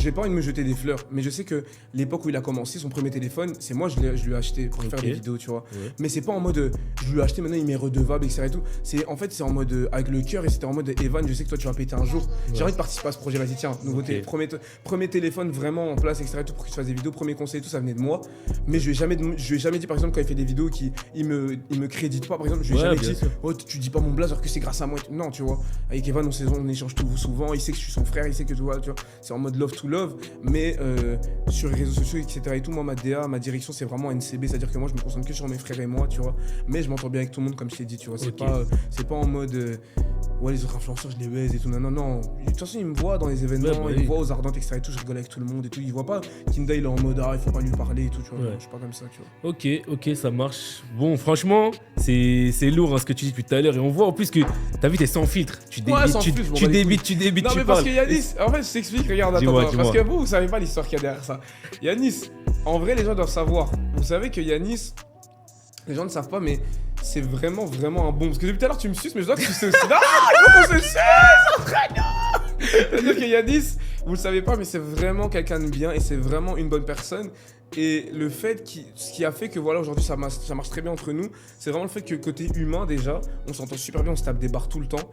J'ai pas envie de me jeter des fleurs, mais je sais que l'époque où il a commencé, son premier téléphone, c'est moi, je lui ai acheté pour faire des vidéos, tu vois. Ouais. Mais c'est pas en mode, je lui ai acheté, maintenant il m'est redevable, etc. et tout. En fait, c'est en mode, avec le cœur, et c'était en mode, Evan, je sais que toi tu vas péter un jour. J'ai envie de participer à ce projet, vas-y, tiens, nouveauté, premier téléphone vraiment en place, etc. et tout, pour que tu fasses des vidéos, premier conseil et tout, ça venait de moi. Mais je lui ai jamais dit, par exemple, quand il fait des vidéos il me crédite pas, par exemple, je lui ai jamais dit, oh, tu dis pas mon blaze alors que c'est grâce à moi. Non, tu vois. Avec Evan, on échange tout souvent, il sait que je suis son frère, il sait que tu vois, c'est en mode love to love, mais sur les réseaux sociaux, etc. et tout, moi, ma DA, ma direction, c'est vraiment NCB, c'est-à-dire que moi, je me concentre que sur mes frères et moi, tu vois. Mais je m'entends bien avec tout le monde, comme je t'ai dit, tu vois. C'est pas en mode, ouais, les autres influenceurs, je les baise et tout. Non, non, non. De toute façon, ils me voient dans les événements, ils me voient aux Ardentes, etc. et tout, je rigole avec tout le monde et tout. Ils voient pas Kinda, il est en mode, ah, il faut pas lui parler et tout, tu vois. Non, je suis pas comme ça, tu vois. Ok, ça marche. Bon, franchement, c'est lourd hein, ce que tu dis depuis tout à l'heure. Et on voit en plus que ta vie, t'es sans filtre. Tu débites, tu débites, non, tu mais parles. parce que Yanis, en fait, je t'explique, regarde, attends, parce que vous savez pas l'histoire qu'il y a derrière ça. Yanis, en vrai, les gens doivent savoir. Vous savez que Yanis, les gens ne savent pas, mais c'est vraiment, vraiment un bon. Parce que depuis tout à l'heure, tu me suces, mais je dois que tu sais aussi. Non, il faut qu'on se suce, entraîneur. C'est-à-dire que Yanis, vous le savez pas, mais c'est vraiment quelqu'un de bien et c'est vraiment une bonne personne. Et le fait ce qui a fait que voilà, aujourd'hui ça marche très bien entre nous, c'est vraiment le fait que côté humain déjà, on s'entend super bien, on se tape des barres tout le temps.